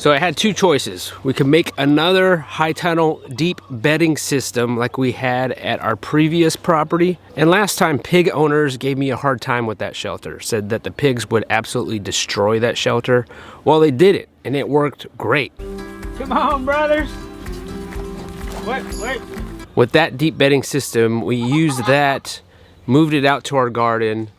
So I had two choices. We could make another high tunnel deep bedding system like we had at our previous property. And last time pig owners gave me a hard time with that shelter, said that the pigs would absolutely destroy that shelter. Well, they did it and it worked great. Come on, brothers. Wait. With that deep bedding system, we used that, moved it out to our garden,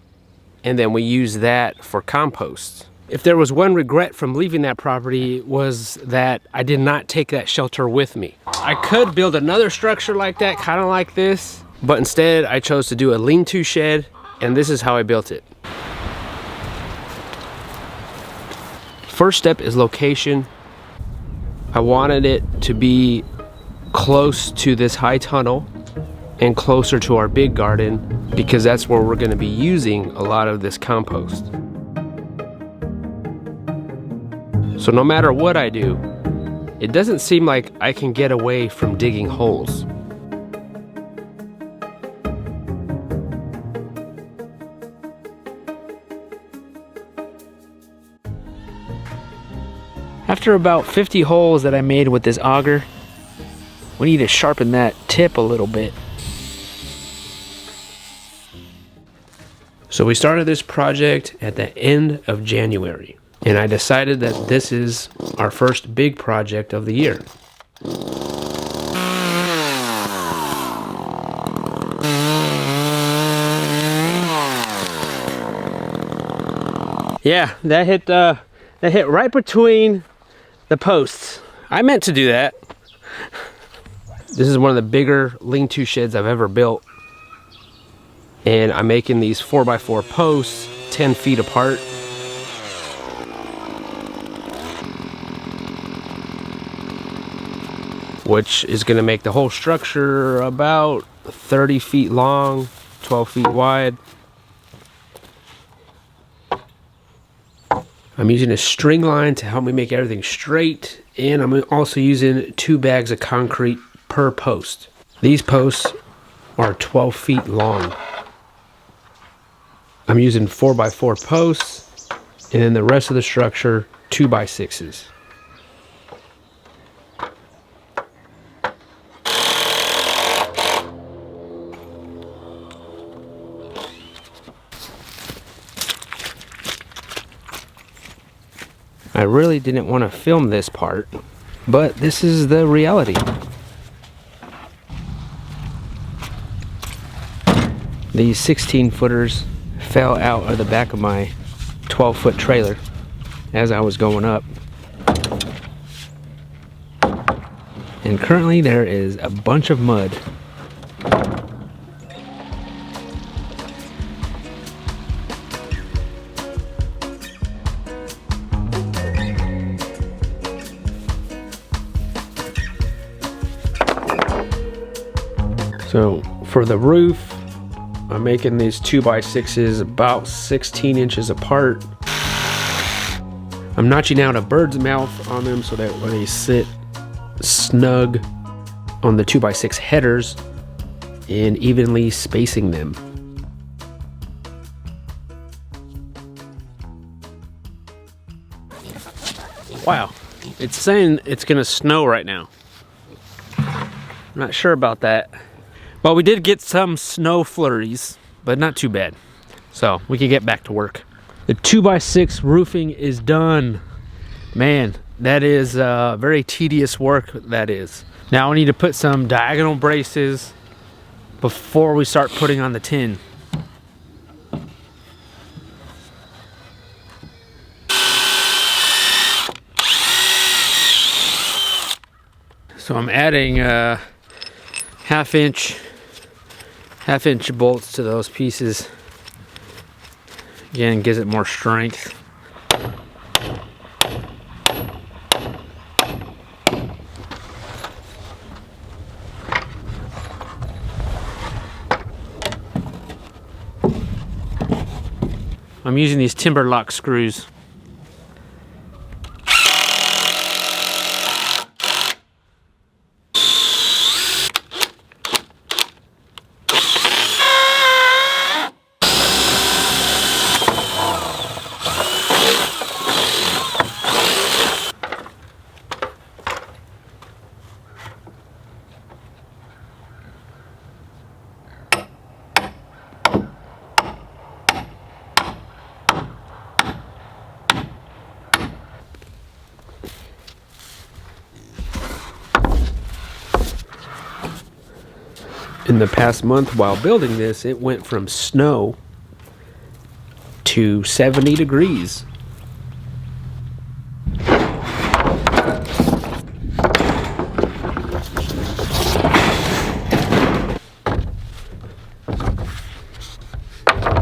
and then we used that for compost. If there was one regret from leaving that property was that I did not take that shelter with me. I could build another structure like that, kind of like this, but instead I chose to do a lean-to shed, and this is how I built it. First step is location. I wanted it to be close to this high tunnel and closer to our big garden because that's where we're going to be using a lot of this compost. So no matter what I do, it doesn't seem like I can get away from digging holes. After about 50 holes that I made with this auger, we need to sharpen that tip a little bit. So we started this project at the end of January, and I decided that this is our first big project of the year. Yeah, that hit right between the posts. I meant to do that. This is one of the bigger lean-to sheds I've ever built. And I'm making these 4x4 posts 10 feet apart. Which is gonna make the whole structure about 30 feet long, 12 feet wide. I'm using a string line to help me make everything straight, and I'm also using 2 bags of concrete per post. These posts are 12 feet long. I'm using 4x4 posts, and then the rest of the structure 2x6s. I really didn't want to film this part, but this is the reality. These 16-footers fell out of the back of my 12-foot trailer as I was going up. And currently there is a bunch of mud. So for the roof, I'm making these 2x6s about 16 inches apart. I'm notching out a bird's mouth on them so that when they sit snug on the 2x6 headers and evenly spacing them. Wow, it's saying it's gonna snow right now. I'm not sure about that. Well, we did get some snow flurries, but not too bad. So we can get back to work. The 2x6 roofing is done. Man, that is very tedious work, that is. Now I need to put some diagonal braces before we start putting on the tin. So I'm adding half-inch bolts to those pieces. Again, gives it more strength. I'm using these timber lock screws. In the past month while building this, it went from snow to 70 degrees.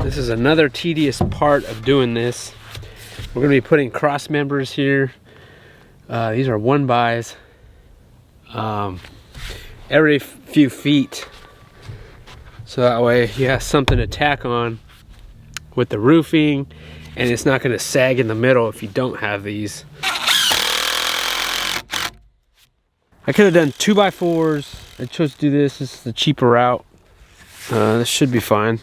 This is another tedious part of doing this. We're going to be putting cross members here. These are 1-bys. Every few feet. So that way you have something to tack on with the roofing, and it's not going to sag in the middle if you don't have these. I could have done 2x4s. I chose to do this. This is the cheaper route. This should be fine.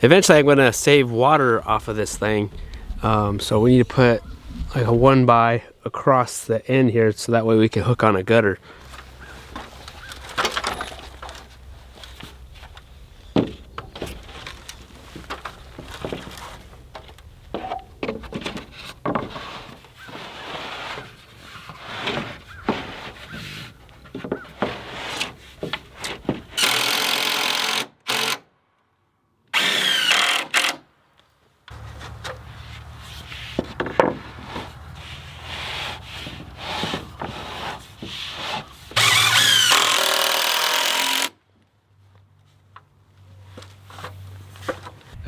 Eventually I'm going to save water off of this thing, so we need to put like a 1-by across the end here so that way we can hook on a gutter.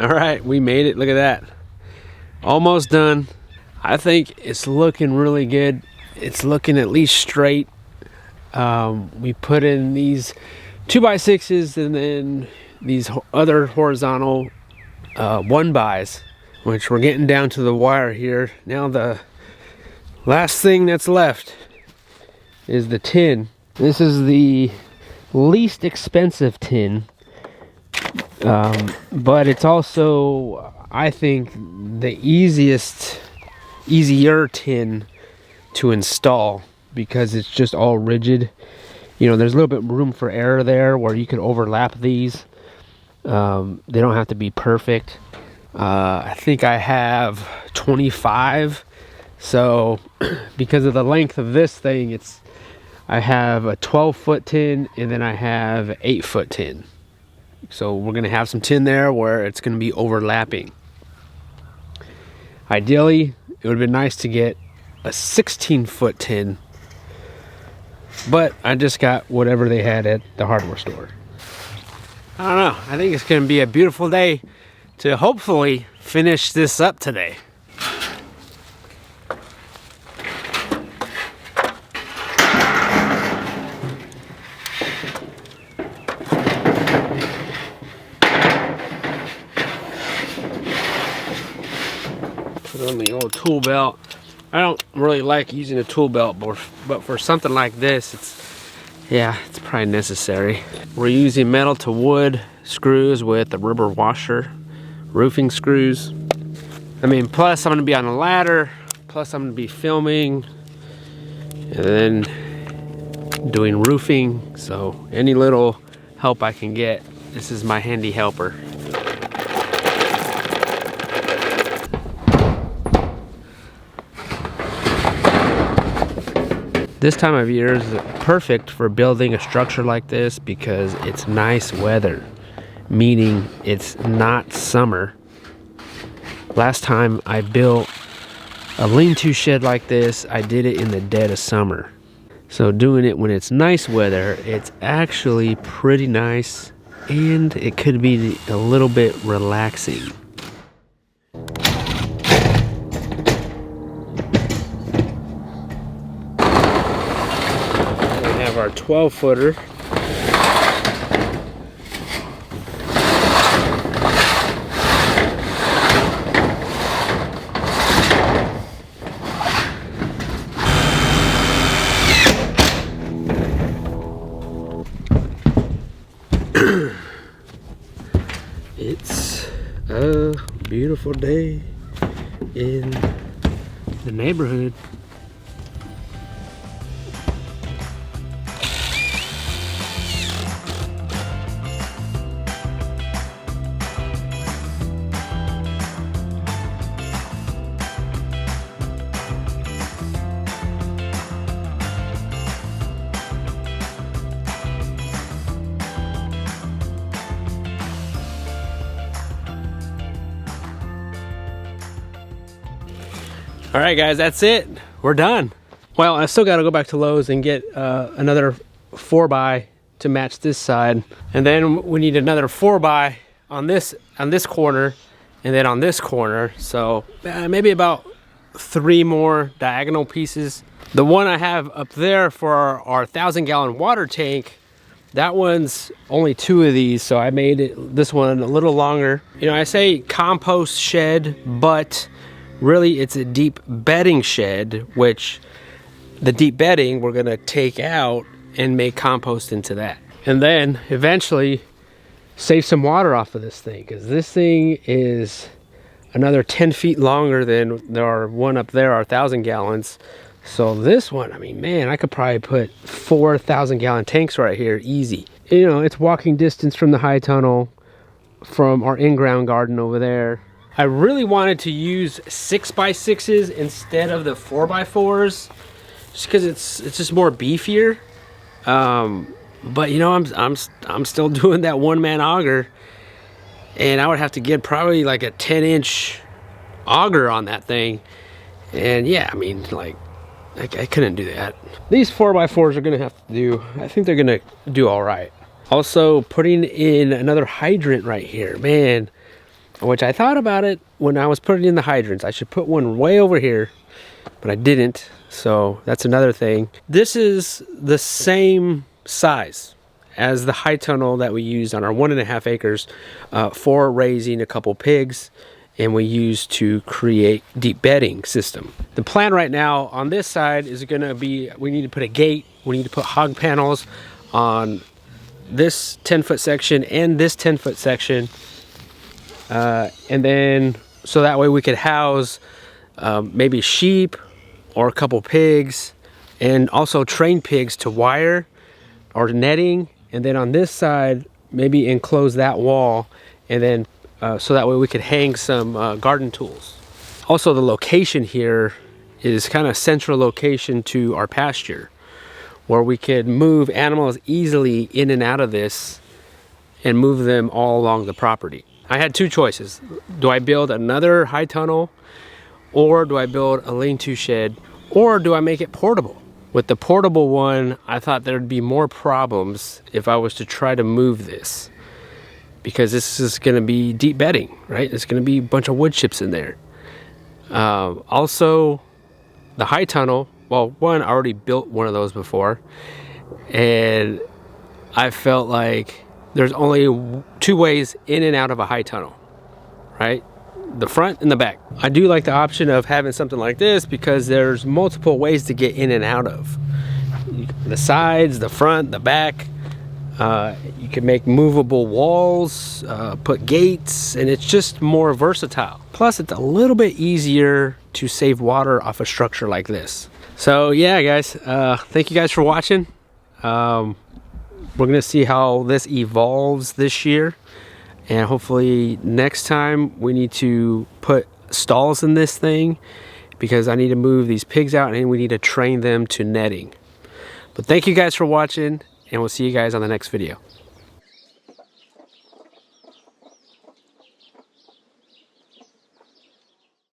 All right, we made it. Look at that. Almost done. I think it's looking really good. It's looking at least straight. We put in these 2x6s and then these other horizontal 1-bys, which we're getting down to the wire here. Now the last thing that's left is the tin. This is the least expensive tin. But it's also, I think, the easier tin to install because it's just all rigid. You know, there's a little bit room for error there where you can overlap these. They don't have to be perfect. I think I have 25. So because of the length of this thing, I have a 12-foot tin and then I have 8-foot tin. So we're going to have some tin there where it's going to be overlapping. Ideally, it would have been nice to get a 16-foot tin, but I just got whatever they had at the hardware store. I don't know. I think it's going to be a beautiful day to hopefully finish this up today. Put on the old tool belt. I don't really like using a tool belt, but for something like this, it's probably necessary. We're using metal to wood screws with the rubber washer, roofing screws. I mean, plus I'm gonna be on a ladder, plus I'm gonna be filming, and then doing roofing. So any little help I can get, this is my handy helper. This time of year is perfect for building a structure like this because it's nice weather, meaning it's not summer. Last time I built a lean-to shed like this, I did it in the dead of summer. So doing it when it's nice weather, it's actually pretty nice, and it could be a little bit relaxing. Our 12-footer. It's a beautiful day in the neighborhood. All right, guys, that's it. We're done. Well, I still got to go back to Lowe's and get another 4x to match this side, and then we need another 4x on this corner, and then on this corner. So maybe about 3 more diagonal pieces. The one I have up there for our 1,000-gallon water tank, that one's only 2 of these, so I made this one a little longer. You know, I say compost shed, but really it's a deep bedding shed, which the deep bedding we're gonna take out and make compost into that. And then eventually save some water off of this thing, because this thing is another 10 feet longer than our one up there, our 1,000 gallons. So this one, I mean, man, I could probably put 4,000-gallon tanks right here, easy. You know, it's walking distance from the high tunnel, from our in-ground garden over there. I really wanted to use 6x6s instead of the 4x4s, just because it's just more beefier. But you know, I'm still doing that one-man auger, and I would have to get probably like a 10-inch auger on that thing. And yeah, I mean, like, I couldn't do that. These 4x4s are gonna have to do, I think they're gonna do all right. Also, putting in another hydrant right here, man, which I thought about it when I was putting in the hydrants. I should put one way over here, but I didn't. So that's another thing. This is the same size as the high tunnel that we used on our 1.5 acres for raising a couple pigs, and we used to create deep bedding system. The plan right now on this side is gonna be, we need to put a gate, we need to put hog panels on this 10-foot section and this 10-foot section. And then so that way we could house maybe sheep or a couple pigs, and also train pigs to wire or netting. And then on this side, maybe enclose that wall, and then so that way we could hang some garden tools. Also, the location here is kind of central location to our pasture, where we could move animals easily in and out of this and move them all along the property. I had 2 choices. Do I build another high tunnel, or do I build a lean-to shed, or do I make it portable? With the portable one, I thought there'd be more problems if I was to try to move this, because this is gonna be deep bedding, right? There's gonna be a bunch of wood chips in there. Also, the high tunnel, well, one, I already built one of those before, and I felt like there's only 2 ways in and out of a high tunnel, right? The front and the back. I do like the option of having something like this because there's multiple ways to get in and out of. The sides, the front, the back. You can make movable walls, put gates, and it's just more versatile. Plus, it's a little bit easier to save water off a structure like this. So yeah, guys, thank you guys for watching. We're gonna see how this evolves this year, and hopefully next time we need to put stalls in this thing, because I need to move these pigs out and we need to train them to netting. But thank you guys for watching, and we'll see you guys on the next video.